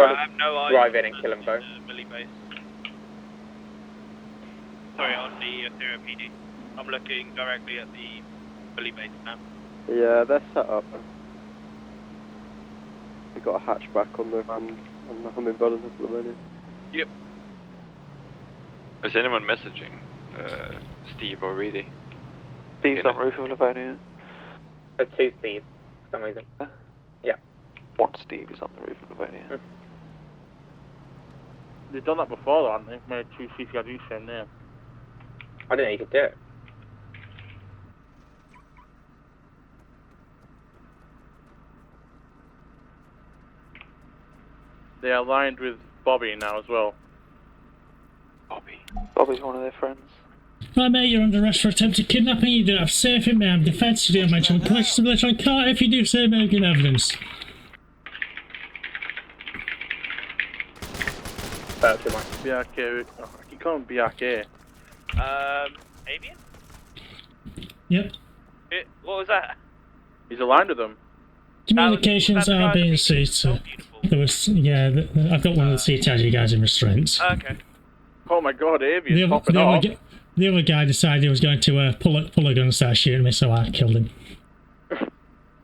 I have no eyes. Drive in and kill them both. Millie base. Sorry, on the Syria PD. I'm looking directly at the Millie base now. Yeah, they're set up. We've got a hatchback on the Hummingbird and the minute. Yep. Is anyone messaging Steve or Reedy? Steve's on roof of Livonia. There's two Steves, for some reason. Yeah. One Steve is on the roof of Livonia. They've done that before, though, haven't they? Made two CTRG same name. I didn't know you could do it. They are aligned with Bobby now as well. Bobby's one of their friends. Right, mate, you're under arrest for attempted kidnapping. You do have safe in man defence. You don't mention collection of electronic car. If you do so, make good evidence. BRK. Oh, I keep calling him BRK. Avian? Yep. What was that? He's aligned with them. Communications are being seized. There was, yeah, I've got one of the CTRG guys in restraints. Okay. Oh my god, Avian's popping off. The other guy decided he was going to pull a gun and start shooting me, so I killed him.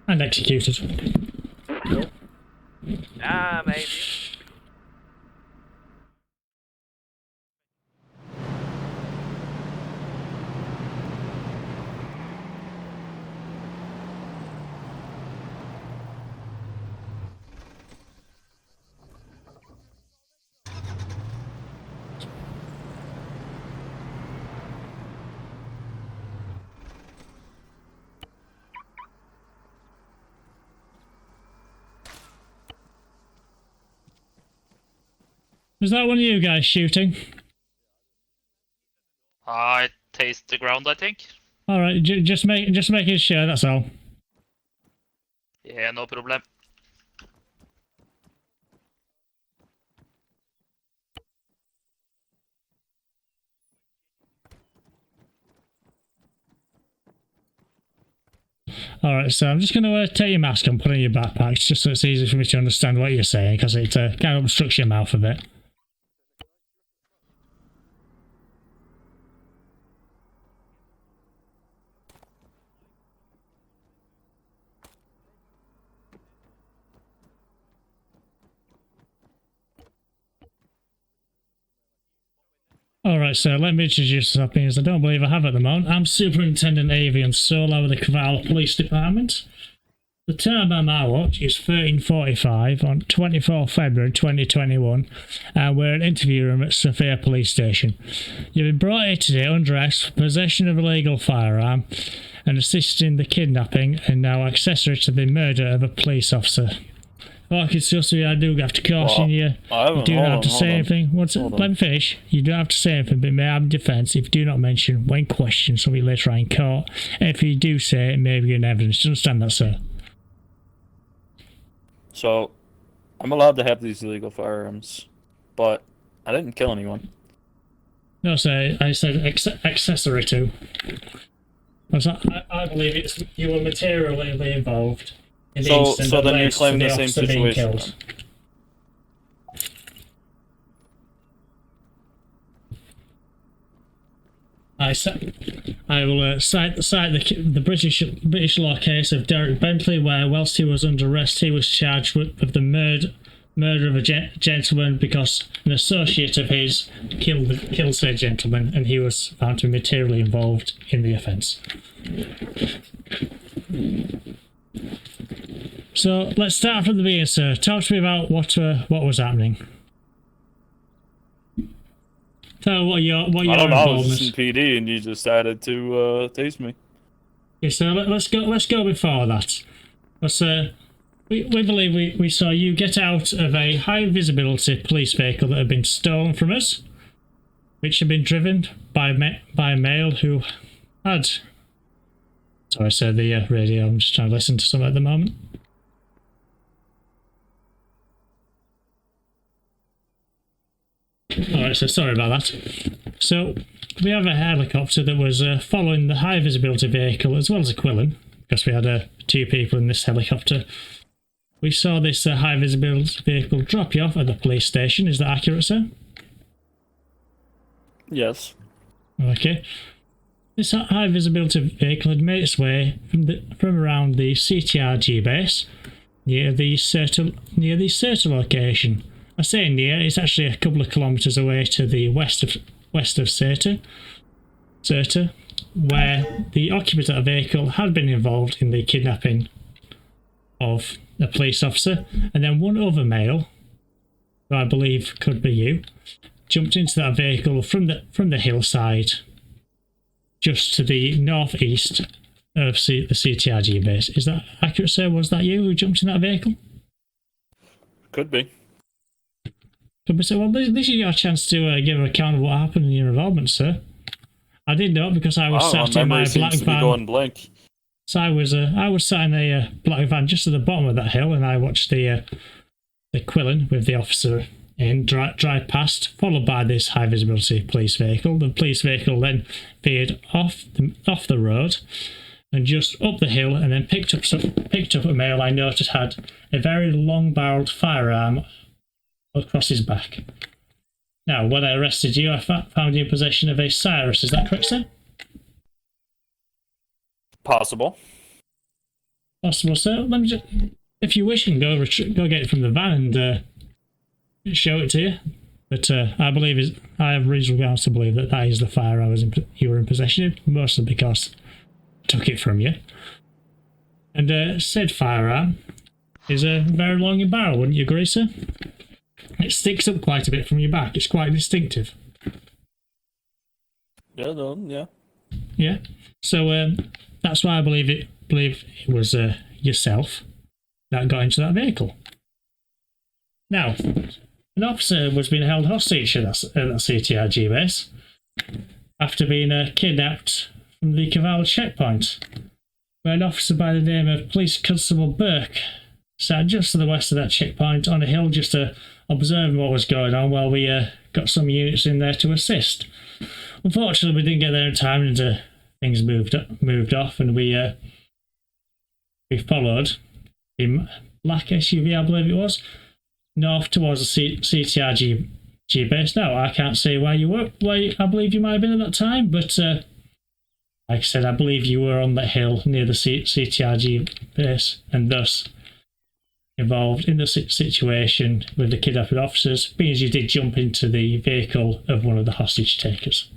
And executed. Maybe. Was that one of you guys shooting? I taste the ground, I think. Alright, just making sure, that's all. Yeah, no problem. Alright, so I'm just going to take your mask and put it in your backpacks, just so it's easy for me to understand what you're saying, because it kind of obstructs your mouth a bit. Alright, so let me introduce myself, because I don't believe I have at the moment. I'm Superintendent Avian Solo of the Cavallo Police Department. The time on my watch is 13:45 on 24 February 2021, and we're in an interview room at Sophia Police Station. You've been brought here today under arrest for possession of a illegal firearm and assisting the kidnapping and now accessory to the murder of a police officer. Like it's just I do have to caution you. You do not have to say anything. Let me finish. You don't have to say anything, but may have in defence if you do not mention when questioned something later on in court. And if you do say it, may be in evidence. Do you understand that, sir? So, I'm allowed to have these illegal firearms, but I didn't kill anyone. No, sir. I said accessory to. I believe you were materially involved. So then you're claiming the same situation. I will cite the British law case of Derek Bentley, where whilst he was under arrest, he was charged with the murder of a gentleman because an associate of his killed said gentleman, and he was found to be materially involved in the offence. So let's start from the beginning, sir. Talk to me about what was happening. Tell what your I don't know. I was just in PD, and you decided to tase me. Okay, so let's go before that. We believe we saw you get out of a high visibility police vehicle that had been stolen from us, which had been driven by a male who had. Sorry, I said the radio. I'm just trying to listen to something at the moment. Alright, so sorry about that. So, we have a helicopter that was following the high visibility vehicle as well as a Quillen, because we had two people in this helicopter. we saw this high visibility vehicle drop you off at the police station. Is that accurate, sir? Yes. Okay. This high visibility vehicle had made its way from around the CTRG base near the Certa location. I say near, it's actually a couple of kilometres away to the west of Certa, where the occupant of the vehicle had been involved in the kidnapping of a police officer, and then one other male, who I believe could be you, jumped into that vehicle from the hillside just to the northeast of the CTRG base. Is that accurate, sir? Was that you who jumped in that vehicle? Could be. Could be, sir. Well, this is your chance to give an account of what happened in your involvement, sir. I did know because I was sat in my black van. Going blank. So I was sat in a black van just at the bottom of that hill, and I watched the Quillen with the officer in drive past, followed by this high visibility police vehicle. The police vehicle then veered off the road and just up the hill, and then picked up a male I noticed had a very long barreled firearm across his back. Now, when I arrested you, I found you in possession of a Cyrus. Is that correct, sir? Possible. Possible, sir. Let me just, if you wish, you can go get it from the van and show it to you. But I have reasonable grounds to believe that is the firearm you were in possession of, mostly because I took it from you. And said firearm is very long in barrel, wouldn't you agree, sir? It sticks up quite a bit from your back. It's quite distinctive. Yeah, no, yeah. Yeah. So that's why I believe it was yourself that got into that vehicle. Now, an officer was being held hostage at that CTRG base after being kidnapped from the Cavallo checkpoint, where an officer by the name of Police Constable Burke sat just to the west of that checkpoint on a hill just observing what was going on while we got some units in there to assist. Unfortunately, we didn't get there in time, and things moved off, and we followed the black SUV, I believe it was, north towards the CTRG base. Now, I can't say where I believe you might have been at that time, but like I said, I believe you were on that hill near the CTRG base, and thus involved in the situation with the kidnapping officers, being as you did jump into the vehicle of one of the hostage takers.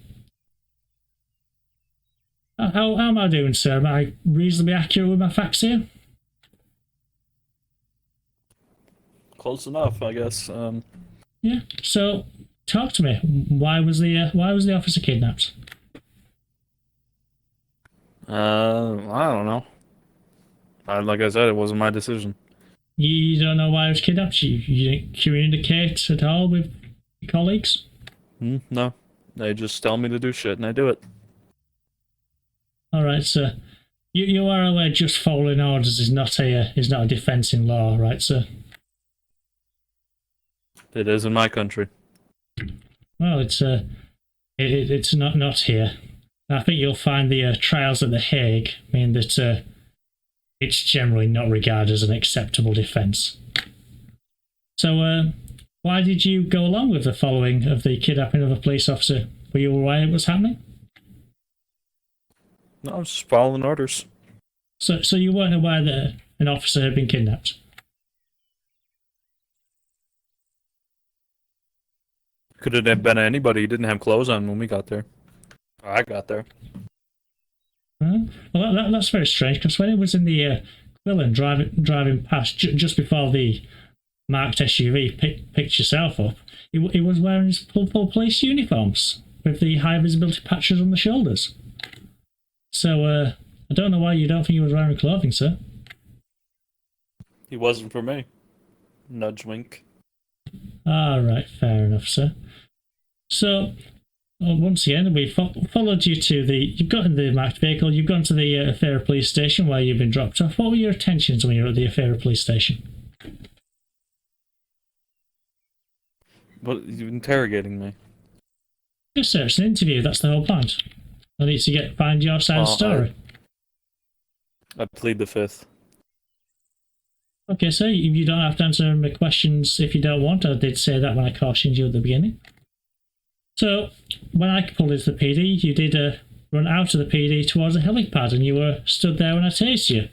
How am I doing, sir? Am I reasonably accurate with my facts here? Close enough, I guess. Yeah. So, talk to me. Why was the officer kidnapped? I don't know. Like I said, it wasn't my decision. You don't know why he was kidnapped? You didn't communicate at all with your colleagues? No. They just tell me to do shit, and I do it. All right, sir. You are aware just following orders is not a defence in law, right, sir? It is in my country. Well, it's not here. I think you'll find the trials at The Hague mean that it's generally not regarded as an acceptable defence. So, why did you go along with the following of the kidnapping of a police officer? Were you aware it was happening? No, I was just following orders. So you weren't aware that an officer had been kidnapped? Could it have been anybody who didn't have clothes on when we got there? Or I got there. Well, that's very strange, because when it was in the Quillen driving past just before the marked SUV picked yourself up, he was wearing his full police uniforms with the high visibility patches on the shoulders. So I don't know why you don't think he was wearing clothing, sir. He wasn't for me. Nudge wink. All right, fair enough, sir. So, once again, we followed you to you've got in the marked vehicle, you've gone to the Afera police station where you've been dropped off. What were your intentions when you were at the Afera police station? But you're interrogating me. Yes, sir, it's an interview, that's the whole point. I need to find your side of the story. I plead the fifth. Okay, so you don't have to answer my questions if you don't want. I did say that when I cautioned you at the beginning. So, when I pulled into the PD, you did run out of the PD towards a helipad and you were stood there when I tased you.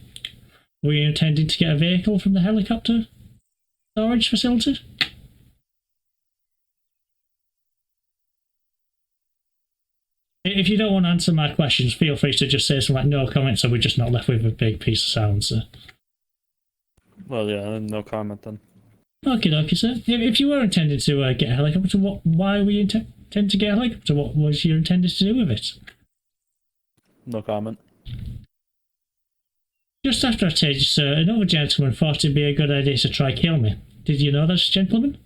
Were you intending to get a vehicle from the helicopter storage facility? If you don't want to answer my questions, feel free to just say something like no comment so we're just not left with a big piece of silence, sir. Well, yeah, no comment then. Okie dokie, sir. If you were intending to get a helicopter, why were you intending to get a helicopter? What was you intended to do with it? No comment. Just after I tased you, sir, another gentleman thought it'd be a good idea to try kill me. Did you know this gentleman?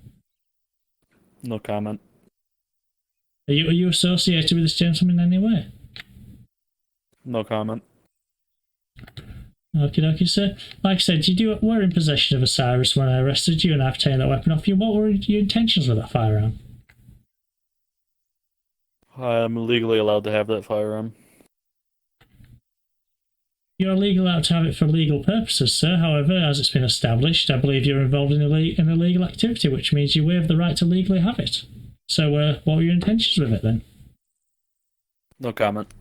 No comment. Are you associated with this gentleman in any way? No comment. Okie dokie, sir. Like I said, you were in possession of a Cyrus when I arrested you and I've taken that weapon off you. What were your intentions with that firearm? I am legally allowed to have that firearm. You're legally allowed to have it for legal purposes, sir. However, as it's been established, I believe you're involved in an illegal activity, which means you waive the right to legally have it. So, what were your intentions with it then? No comment.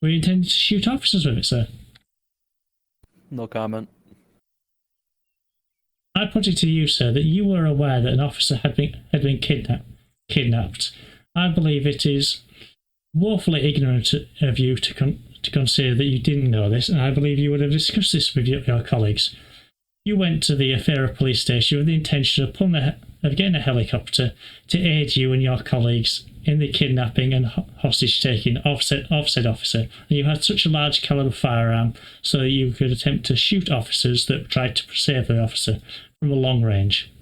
Were you intending to shoot officers with it, sir? No comment. I put it to you, sir, that you were aware that an officer had been kidnapped. I believe it is woefully ignorant of you to consider that you didn't know this, and I believe you would have discussed this with your colleagues. You went to the Afera police station with the intention of getting a helicopter to aid you and your colleagues in the kidnapping and hostage-taking of said officer, and you had such a large caliber firearm so that you could attempt to shoot officers that tried to save the officer from a long range.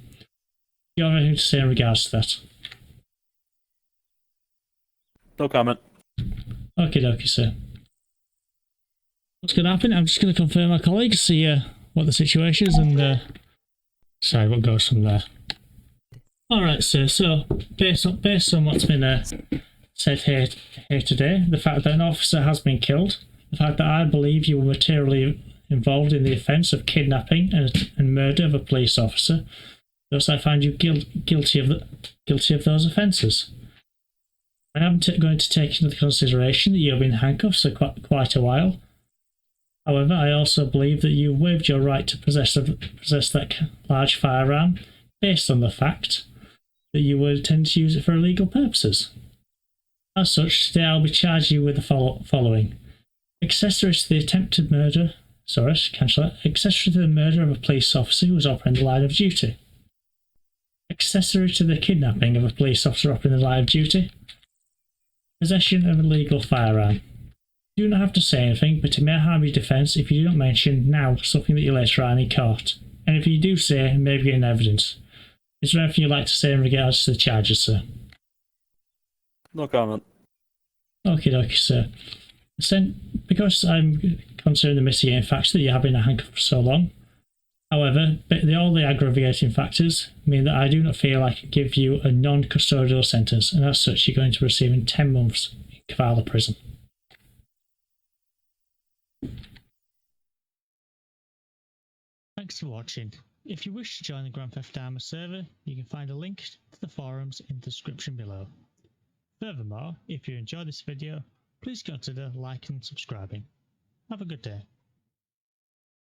Do you have anything to say in regards to that? No comment. Okie dokie, sir. What's going to happen? I'm just going to confirm my colleagues, see what the situation is, and sorry, what goes from there. Alright, sir, so based on what's been said here today, the fact that an officer has been killed, the fact that I believe you were materially involved in the offence of kidnapping and murder of a police officer, thus I find you guilty of those offences. I am going to take into consideration that you have been handcuffed for quite a while. However, I also believe that you waived your right to possess that large firearm based on the fact that you would intend to use it for illegal purposes. As such, today I'll be charging you with the following. Accessory to the attempted murder... Sorry, cancel that. Accessory to the murder of a police officer who was operating the line of duty. Accessory to the kidnapping of a police officer operating the line of duty. Possession of a legal firearm. You do not have to say anything, but it may harm your defence if you do not mention now something that you later on in court. And if you do say, it may be in evidence. Is there anything you'd like to say in regards to the charges, sir? No comment. Okie dokie, sir. Because I'm considering the mitigating facts that you have been a handcuff for so long, however, all the aggravating factors mean that I do not feel I can give you a non-custodial sentence, and as such you're going to receive 10 months in Kavala prison. Thanks for watching. If you wish to join the Grand Theft Auto server, you can find a link to the forums in the description below. Furthermore, if you enjoyed this video, please consider liking and subscribing. Have a good day.